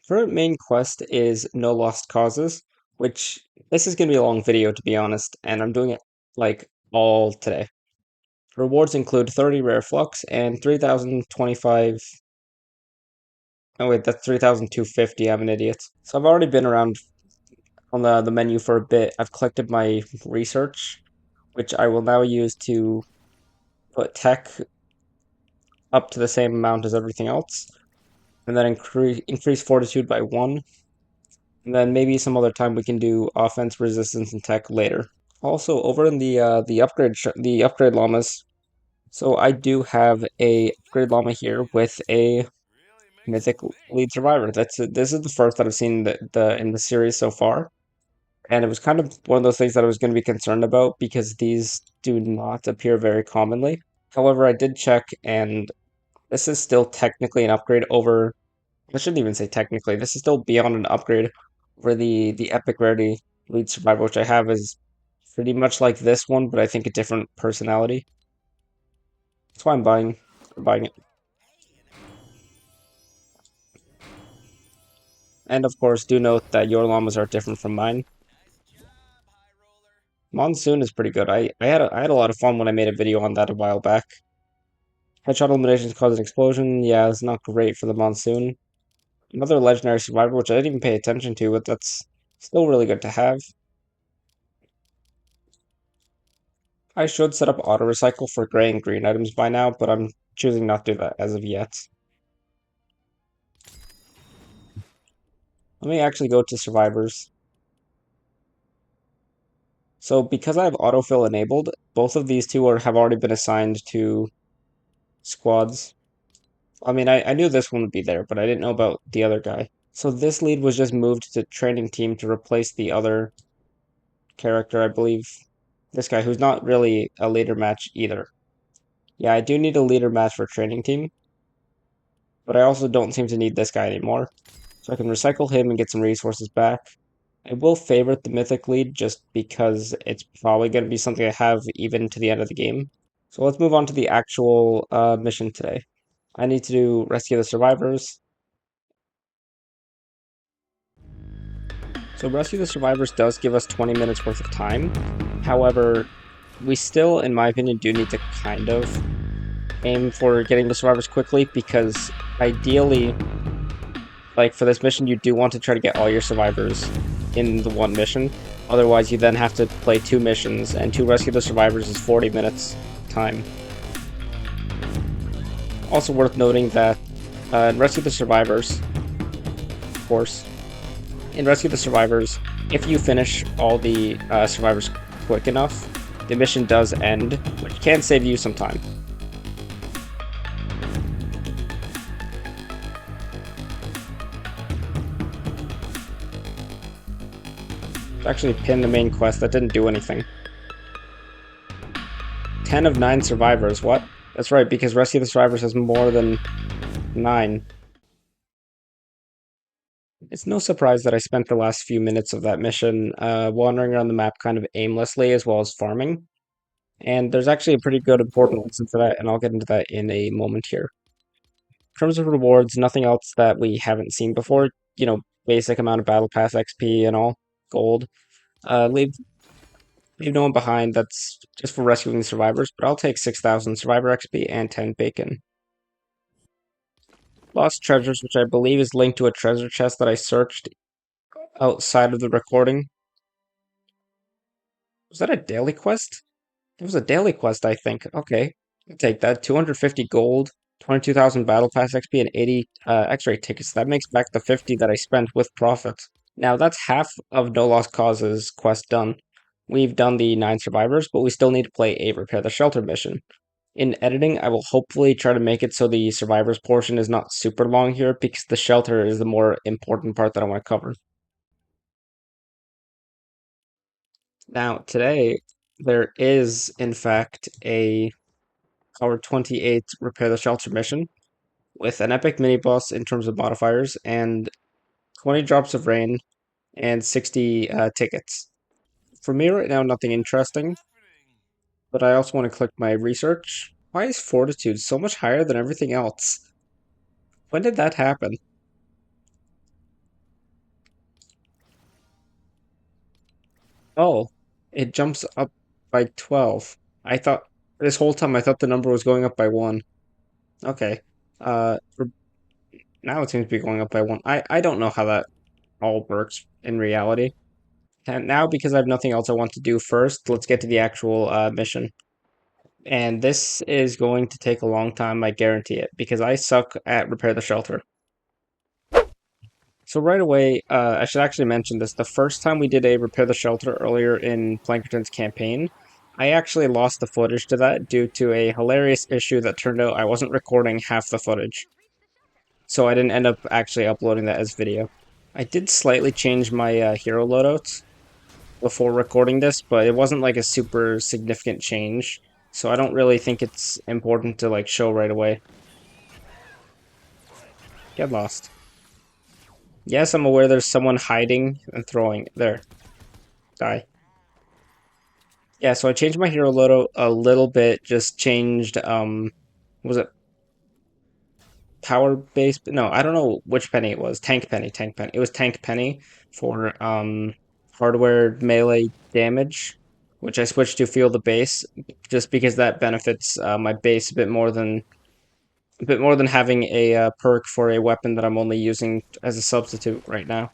Current main quest is No Lost Causes, which this is going to be a long video to be honest, and I'm doing it like all today. Rewards include 30 rare flux and 3,025. Oh wait, that's 3,250. I'm an idiot. So I've already been around on the menu for a bit. I've collected my research, which I will now use to put tech up to the same amount as everything else, and then increase fortitude by 1. And then maybe some other time we can do offense, resistance, and tech later. Also, over in the upgrade llamas, so I do have a upgrade llama here with a mythic lead survivor. This is the first that I've seen in the series so far, and it was kind of one of those things that I was going to be concerned about because these do not appear very commonly. However, I did check, and this is still technically an upgrade over. I shouldn't even say technically. This is still beyond an upgrade over the epic rarity lead survivor, which I have is pretty much like this one, but I think a different personality. That's why I'm buying it. And of course, do note that your llamas are different from mine. Monsoon is pretty good. I had a lot of fun when I made a video on that a while back. Headshot eliminations cause an explosion. Yeah, it's not great for the monsoon. Another legendary survivor, which I didn't even pay attention to, but that's still really good to have. I should set up auto recycle for gray and green items by now, but I'm choosing not to do that as of yet. Let me actually go to survivors. So because I have autofill enabled, both of these two have already been assigned to squads. I mean, I knew this one would be there, but I didn't know about the other guy. So this lead was just moved to training team to replace the other character, I believe. This guy, who's not really a leader match either. Yeah, I do need a leader match for training team, but I also don't seem to need this guy anymore. So I can recycle him and get some resources back. I will favorite the Mythic lead just because it's probably going to be something I have even to the end of the game. So let's move on to the actual mission today. I need to rescue the survivors. So rescue the survivors does give us 20 minutes worth of time. However, we still, in my opinion, do need to kind of aim for getting the survivors quickly because ideally, like for this mission, you do want to try to get all your survivors in the one mission. Otherwise, you then have to play 2 missions, and to rescue the survivors is 40 minutes time. Also worth noting that in Rescue the Survivors, of course, in Rescue the Survivors, if you finish all the survivors quick enough, the mission does end, which can save you some time. Actually pinned the main quest, that didn't do anything. 10 of 9 survivors, what? That's right, because Rescue the Survivors has more than 9. It's no surprise that I spent the last few minutes of that mission wandering around the map kind of aimlessly as well as farming. And there's actually a pretty good important lesson for that, and I'll get into that in a moment here. In terms of rewards, nothing else that we haven't seen before. You know, basic amount of Battle Pass XP and all, gold. Leave no one behind, that's just for rescuing the survivors, but I'll take 6,000 survivor XP and 10 bacon. Lost treasures, which I believe is linked to a treasure chest that I searched outside of the recording. Was that a daily quest? It was a daily quest, I think. Okay, I'll take that. 250 gold, 22,000 battle pass XP, and 80 X-ray tickets. That makes back the 50 that I spent with profit. Now that's half of No Lost Causes quest done. We've done the 9 survivors, but we still need to play a repair the shelter mission. In editing, I will hopefully try to make it so the survivors portion is not super long here because the shelter is the more important part that I want to cover. Now, today, there is, in fact, a Power 28 Repair the Shelter mission with an epic mini boss in terms of modifiers and 20 drops of rain and 60 tickets. For me right now, nothing interesting, but I also want to click my research. Why is Fortitude so much higher than everything else? When did that happen? Oh, it jumps up by 12. I thought this whole time I thought the number was going up by 1. Okay. Now it seems to be going up by 1. I don't know how that all works in reality. And now, because I have nothing else I want to do first, let's get to the actual mission. And this is going to take a long time, I guarantee it, because I suck at repair the shelter. So right away, I should actually mention this. The first time we did a repair the shelter earlier in Plankerton's campaign, I actually lost the footage to that due to a hilarious issue that turned out I wasn't recording half the footage. So I didn't end up actually uploading that as video. I did slightly change my hero loadouts before recording this, but it wasn't like a super significant change, so I don't really think it's important to like show right away. Get lost. Yes, I'm aware there's someone hiding and throwing. There. Die. Yeah, so I changed my hero loadout a little bit, just changed, was it power base? No, I don't know which penny it was. Tank penny, tank penny. It was tank penny for, hardware melee damage, which I switched to feel the base, just because that benefits, my base a bit more than having a, perk for a weapon that I'm only using as a substitute right now.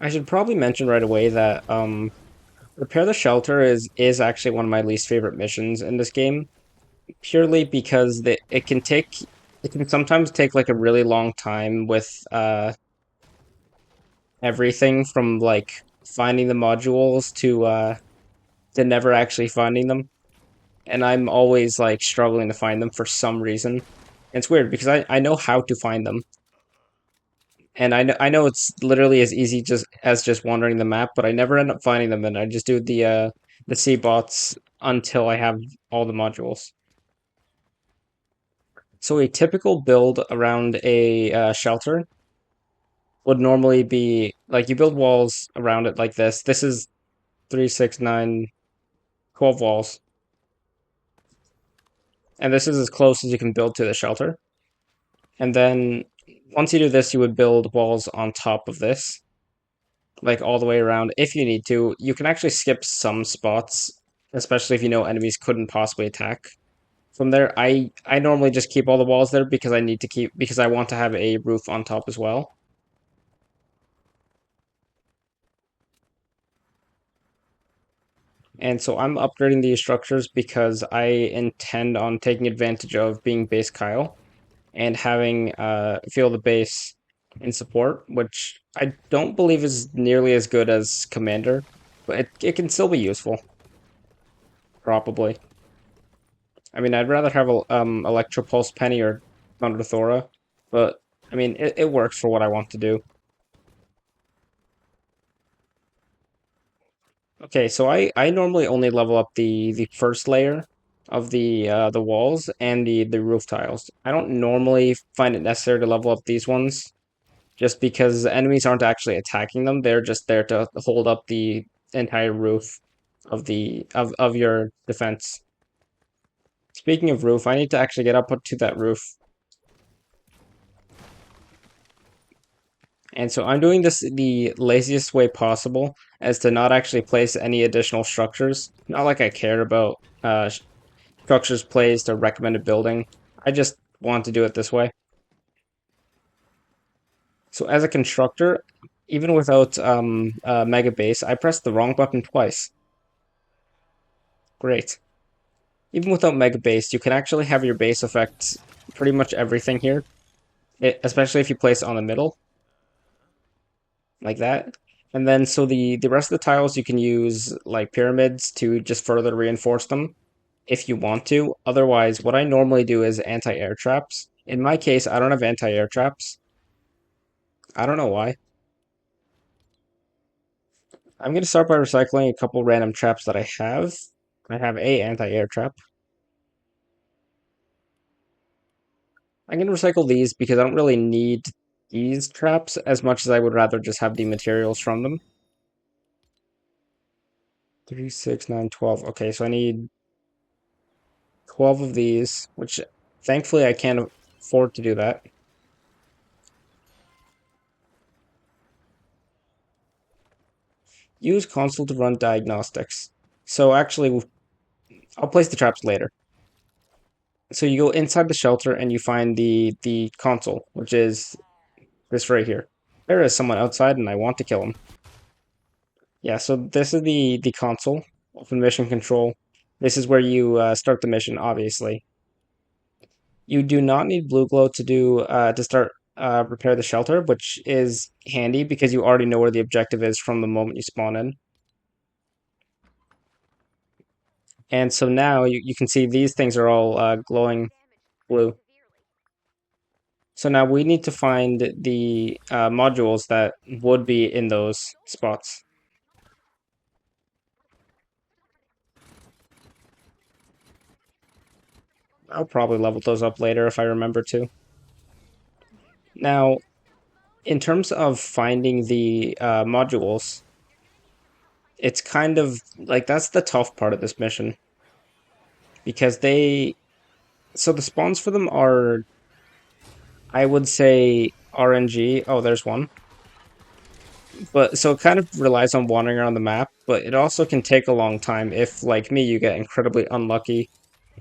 I should probably mention right away that, repair the shelter is actually one of my least favorite missions in this game, purely because it can sometimes take like a really long time with everything from like finding the modules to never actually finding them. And I'm always like struggling to find them for some reason. And it's weird because I know how to find them. And I know it's literally as easy just wandering the map, but I never end up finding them, and I just do the C bots until I have all the modules. So a typical build around a shelter would normally be like you build walls around it like this. This is 3, 6, 9, 12 walls. And this is as close as you can build to the shelter. And then once you do this, you would build walls on top of this, like all the way around if you need to. You can actually skip some spots, especially if you know enemies couldn't possibly attack. From there, I normally just keep all the walls there because I want to have a roof on top as well. And so I'm upgrading these structures because I intend on taking advantage of being base Kyle and having feel the base in support, which I don't believe is nearly as good as Commander, but it can still be useful, probably. I mean, I'd rather have a Electropulse Penny or Thunder Thora, but I mean, it works for what I want to do. Okay, so I normally only level up the first layer of the walls and the roof tiles. I don't normally find it necessary to level up these ones just because enemies aren't actually attacking them. They're just there to hold up the entire roof of your defense. Speaking of roof, I need to actually get up to that roof. And so I'm doing this the laziest way possible as to not actually place any additional structures. Not like I care about structures placed or recommended building. I just want to do it this way. So as a constructor, even without Mega Base, I pressed the wrong button twice. Great. Even without Mega Base, you can actually have your base affect pretty much everything here, especially if you place it on the middle, like that. And then so the rest of the tiles you can use like pyramids to just further reinforce them if you want to. Otherwise, what I normally do is anti-air traps. In my case, I don't have anti-air traps. I don't know why. I'm going to start by recycling a couple random traps that I have. I have a anti-air trap. I'm going to recycle these because I don't really need these traps as much as I would rather just have the materials from them. 3, 6, 9, 12. Okay, so I need 12 of these, which thankfully I can't afford to do that. Use console to run diagnostics. So actually, I'll place the traps later. So you go inside the shelter and you find the console, which is this right here. There is someone outside and I want to kill him. Yeah, so this is the console. Open mission control. This is where you start the mission, obviously. You do not need blue glow to start repair the shelter, which is handy because you already know where the objective is from the moment you spawn in. And so now you can see these things are all glowing blue. So now we need to find the modules that would be in those spots. I'll probably level those up later if I remember to. Now, in terms of finding the modules, it's kind of like that's the tough part of this mission because so the spawns for them are, I would say, RNG. Oh, there's one. But so it kind of relies on wandering around the map, but it also can take a long time if, like me, you get incredibly unlucky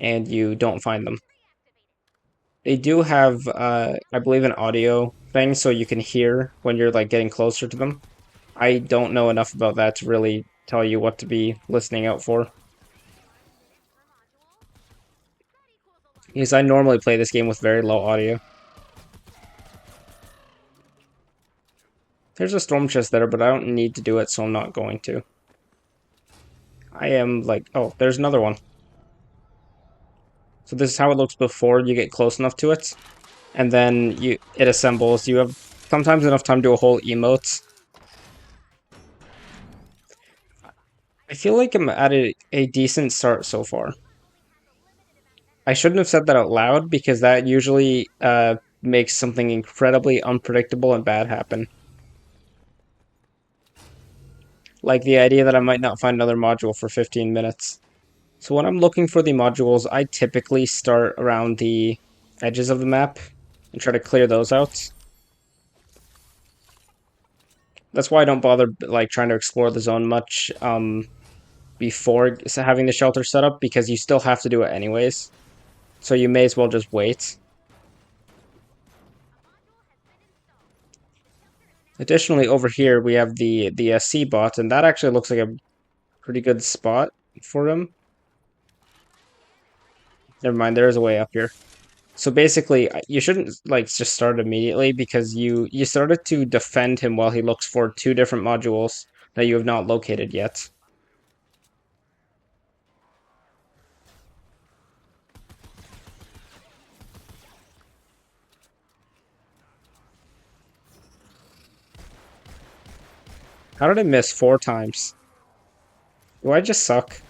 and you don't find them. They do have, I believe, an audio thing so you can hear when you're like getting closer to them. I don't know enough about that to really tell you what to be listening out for. Because I normally play this game with very low audio. There's a storm chest there, but I don't need to do it, so I'm not going to. I am like, oh, there's another one. So this is how it looks before you get close enough to it. And then it assembles. You have sometimes enough time to do a whole emote. I feel like I'm at a decent start so far. I shouldn't have said that out loud because that usually makes something incredibly unpredictable and bad happen. Like the idea that I might not find another module for 15 minutes. So when I'm looking for the modules, I typically start around the edges of the map and try to clear those out. That's why I don't bother like trying to explore the zone much before having the shelter set up because you still have to do it anyways. So you may as well just wait. Additionally, over here we have the C bot, and that actually looks like a pretty good spot for him. Never mind, there is a way up here. So basically, you shouldn't like just start immediately because you started to defend him while he looks for two different modules that you have not located yet. How did I miss 4 times? Do I just suck?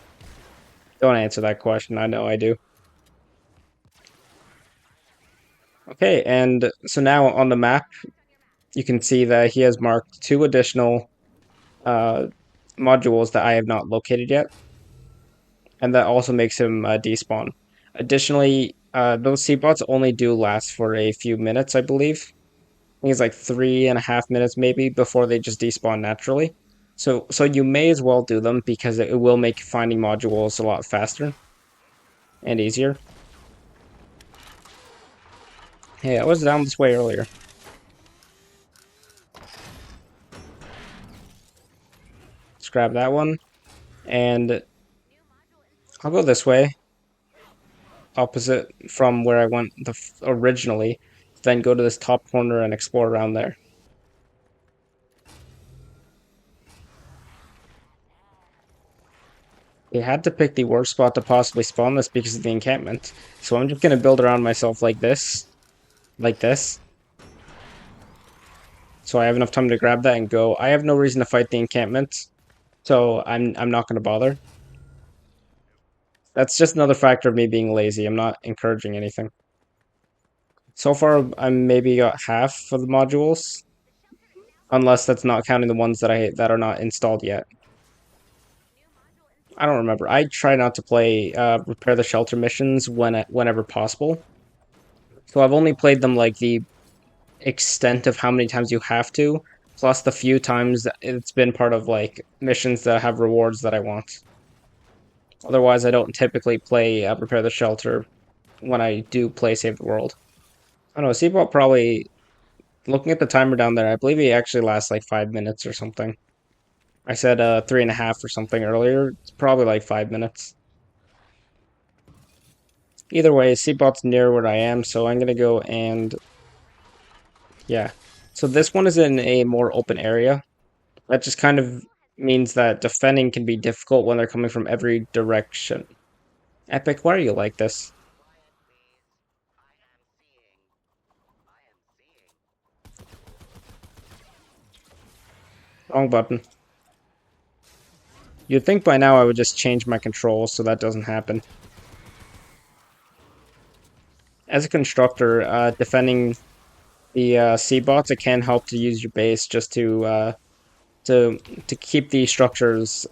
Don't answer that question. I know I do. Okay, and so now on the map, you can see that he has marked 2 additional uh, modules that I have not located yet, and that also makes him despawn. Additionally, those sea bots only do last for a few minutes, I believe. I think it's like 3.5 minutes maybe before they just despawn naturally. So you may as well do them because it will make finding modules a lot faster and easier. Hey, I was down this way earlier. Let's grab that one, and I'll go this way, opposite from where I went originally, then go to this top corner and explore around there. We had to pick the worst spot to possibly spawn this because of the encampment. So I'm just going to build around myself like this. Like this. So I have enough time to grab that and go. I have no reason to fight the encampment. So I'm not going to bother. That's just another factor of me being lazy. I'm not encouraging anything. So far, I'm maybe got half of the modules. Unless that's not counting the ones that are not installed yet. I don't remember. I try not to play repair the shelter missions whenever possible. So I've only played them like the extent of how many times you have to, plus the few times that it's been part of like missions that have rewards that I want. Otherwise, I don't typically play repair the shelter when I do play Save the World. I don't know. Seabot probably looking at the timer down there. I believe he actually lasts like 5 minutes or something. I said 3.5 or something earlier. It's probably like 5 minutes. Either way, Seabot's near where I am, so I'm gonna go and yeah. So this one is in a more open area. That just kind of means that defending can be difficult when they're coming from every direction. Epic, why are you like this? Wrong button. You'd think by now I would just change my controls so that doesn't happen. As a constructor, defending the C-bots, it can help to use your base just to to keep the structures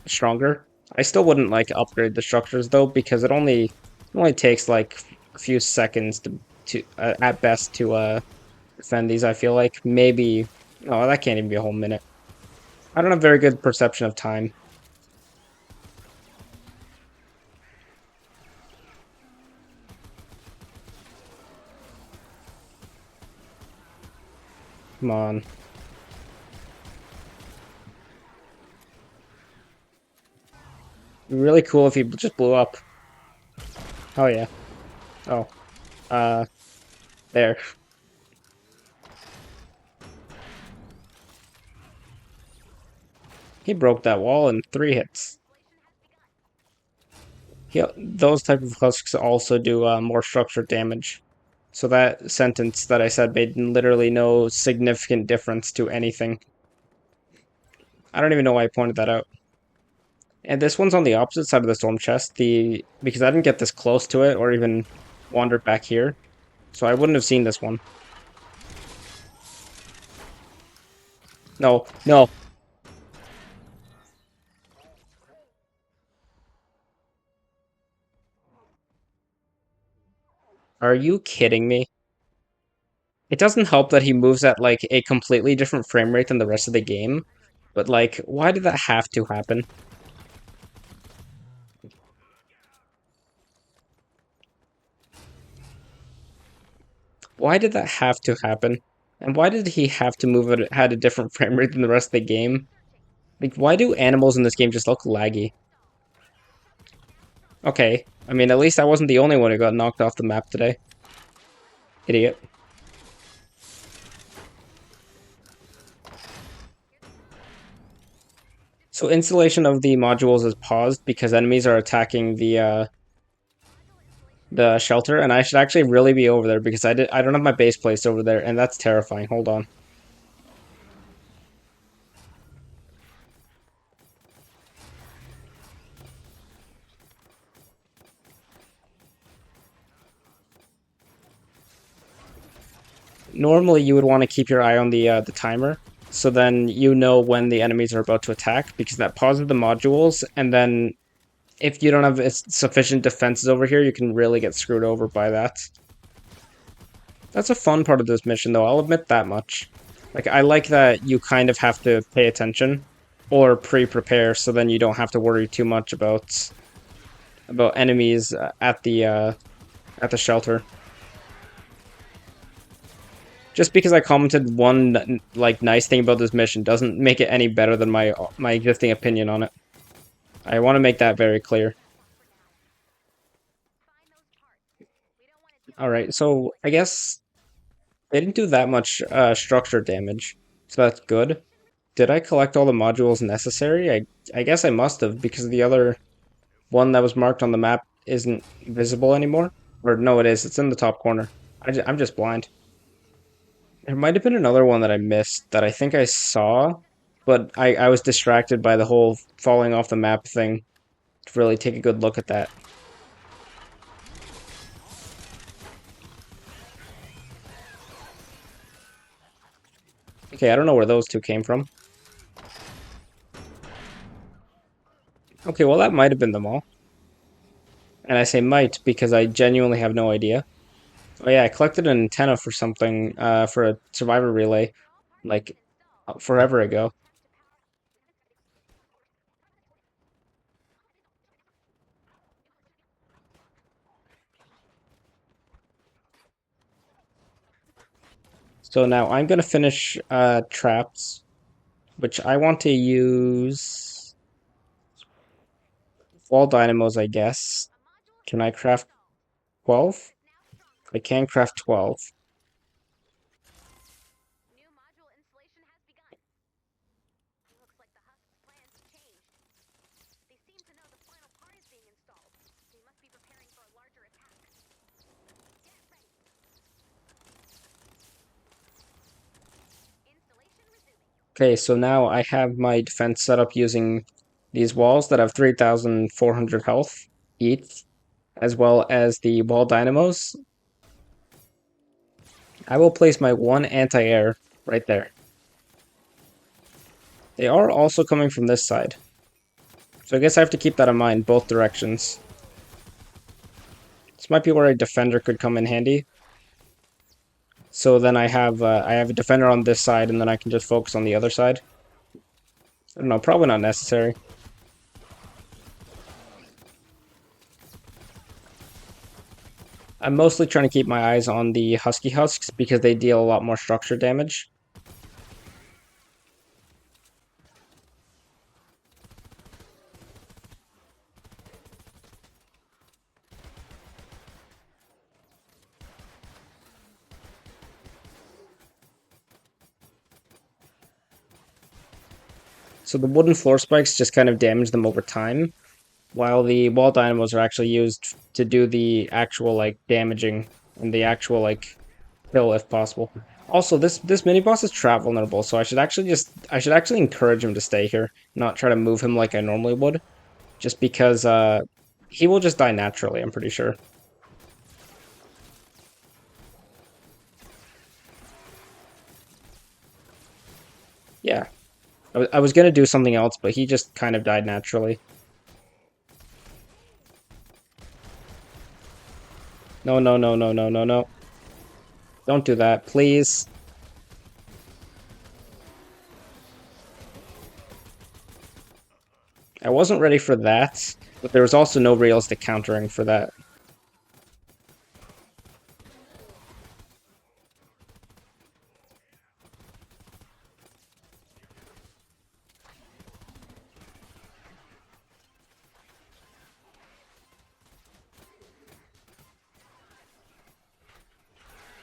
stronger. I still wouldn't like upgrade the structures though because it only takes like a few seconds to at best to defend these. I feel like maybe oh that can't even be a whole minute. I don't have very good perception of time. Come on. It'd be really cool if he just blew up. Oh yeah. Oh. Uh there. He broke that wall in 3 hits. Those type of husks also do more structured damage. So that sentence that I said made literally no significant difference to anything. I don't even know why I pointed that out. And this one's on the opposite side of the storm chest, because I didn't get this close to it or even wandered back here. So I wouldn't have seen this one. No, no. Are you kidding me? It doesn't help that he moves at like a completely different frame rate than the rest of the game. But like, why did that have to happen? Why did that have to happen? And why did he have to move it had a different frame rate than the rest of the game? Like, why do animals in this game just look laggy? Okay, I mean, at least I wasn't the only one who got knocked off the map today. Idiot. So installation of the modules is paused because enemies are attacking the shelter, and I should actually really be over there because I don't have my base placed over there, and that's terrifying. Hold on. Normally, you would want to keep your eye on the timer, so then you know when the enemies are about to attack, because that pauses the modules, and then if you don't have sufficient defenses over here, you can really get screwed over by that. That's a fun part of this mission, though, I'll admit that much. Like, I like that you kind of have to pay attention, or pre-prepare, so then you don't have to worry too much about enemies at the shelter. Just because I commented one like nice thing about this mission doesn't make it any better than my existing opinion on it. I want to make that very clear. All right, so I guess they didn't do that much structure damage, so that's good. Did I collect all the modules necessary? I guess I must have because the other one that was marked on the map isn't visible anymore. Or no, it is. It's in the top corner. I'm just blind. There might have been another one that I missed that I think I saw, but I was distracted by the whole falling off the map thing to really take a good look at that. Okay, I don't know where those two came from. Okay, well that might have been them all. And I say might because I genuinely have no idea. Oh yeah, I collected an antenna for something, for a survivor relay, like forever ago. So now I'm gonna finish traps, which I want to use wall dynamos, I guess. Can I craft 12? I can craft 12. Okay, so now I have my defense set up using these walls that have 3,400 health each, as well as the wall dynamos. I will place my one anti-air right there. They are also coming from this side. So I guess I have to keep that in mind, both directions. This might be where a defender could come in handy. So then I have a defender on this side, and then I can just focus on the other side. I don't know, probably not necessary. I'm mostly trying to keep my eyes on the Husky Husks because they deal a lot more structure damage. So the wooden floor spikes just kind of damage them over time, while the wall dynamos are actually used to do the actual like damaging and the actual like kill if possible. Also, this mini boss is trap vulnerable, so I should actually encourage him to stay here, not try to move him like I normally would, just because he will just die naturally, I'm pretty sure. Yeah. I was gonna do something else, but he just kind of died naturally. No, no, no, no, no, no, no. Don't do that, please. I wasn't ready for that, but there was also no realistic countering for that.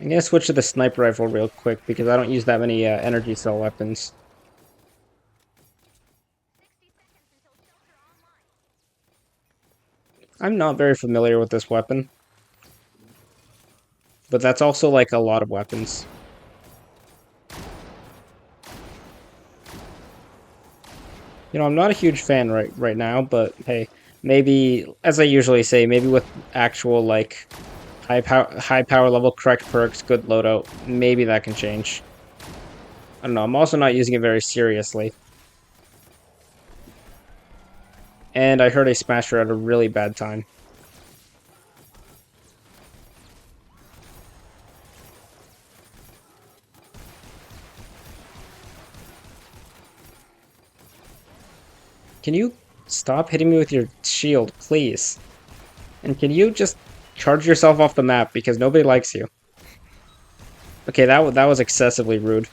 I'm gonna switch to the sniper rifle real quick because I don't use that many energy cell weapons. I'm not very familiar with this weapon, but that's also like a lot of weapons. You know, I'm not a huge fan right now, but hey, maybe as I usually say, maybe with actual like high power level correct perks, good loadout, maybe that can change. I don't know. I'm also not using it very seriously. And I heard a smasher at a really bad time. Can you stop hitting me with your shield, please? And can you just charge yourself off the map because nobody likes you? Okay, that was excessively rude,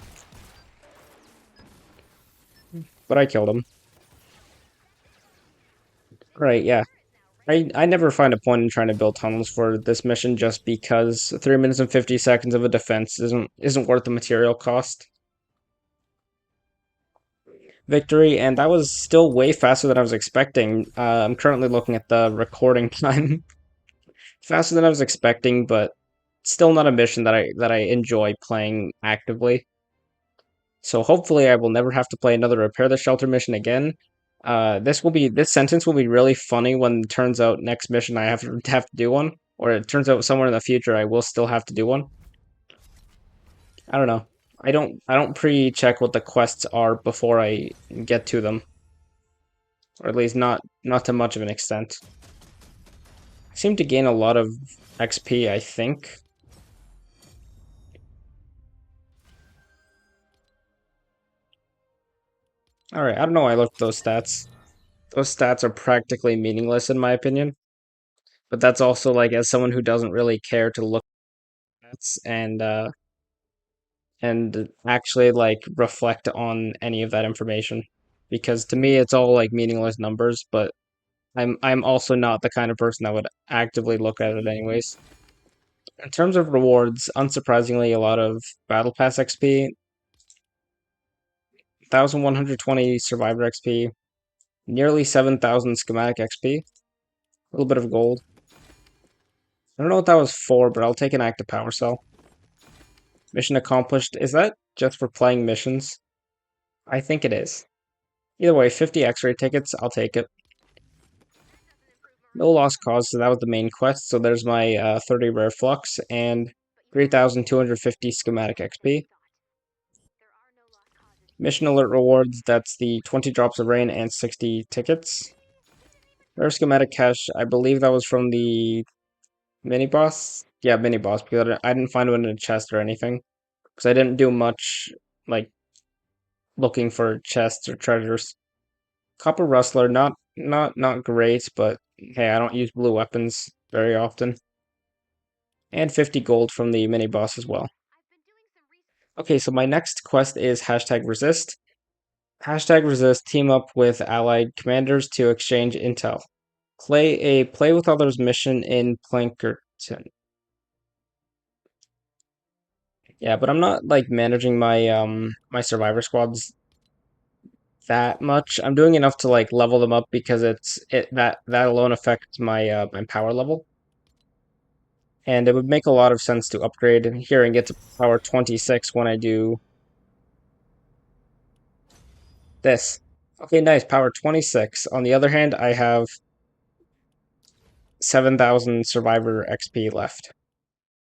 but I killed him. Right, yeah. I never find a point in trying to build tunnels for this mission just because 3 minutes and 50 seconds of a defense isn't worth the material cost. Victory, and that was still way faster than I was expecting. I'm currently looking at the recording time. Faster than I was expecting, but still not a mission that I enjoy playing actively. So hopefully I will never have to play another repair the shelter mission again. This sentence will be really funny when it turns out next mission I have to do one, or it turns out somewhere in the future I will still have to do one. I don't know. I don't pre-check what the quests are before I get to them. or at least not to much of an extent. I seem to gain a lot of XP, I think. Alright, I don't know why I looked at those stats. Those stats are practically meaningless in my opinion. But that's also like as someone who doesn't really care to look at stats and actually like reflect on any of that information. Because to me it's all like meaningless numbers, but I'm also not the kind of person that would actively look at it anyways. In terms of rewards, unsurprisingly a lot of Battle Pass XP, 1120 Survivor XP, nearly 7,000 Schematic XP, a little bit of gold. I don't know what that was for, but I'll take an active power cell. Mission accomplished. Is that just for playing missions? I think it is. Either way, 50 X-ray tickets, I'll take it. No lost cause, so that was the main quest. So there's my 30 rare flux and 3,250 schematic XP. Mission alert rewards, that's the 20 drops of rain and 60 tickets. Rare schematic cache, I believe that was from the mini boss. Yeah, mini boss, because I didn't find one in a chest or anything. Because I didn't do much, like, looking for chests or treasures. Copper Rustler, not great, but hey, I don't use blue weapons very often. And 50 gold from the mini boss as well. Okay, so my next quest is hashtag resist. Hashtag resist, team up with allied commanders to exchange intel. Play with others mission in Plankerton. Yeah, but I'm not like managing my survivor squads that much. I'm doing enough to like level them up because that alone affects my power level. And it would make a lot of sense to upgrade here and get to power 26 when I do this. Okay, nice, power 26. On the other hand, I have 7,000 survivor XP left.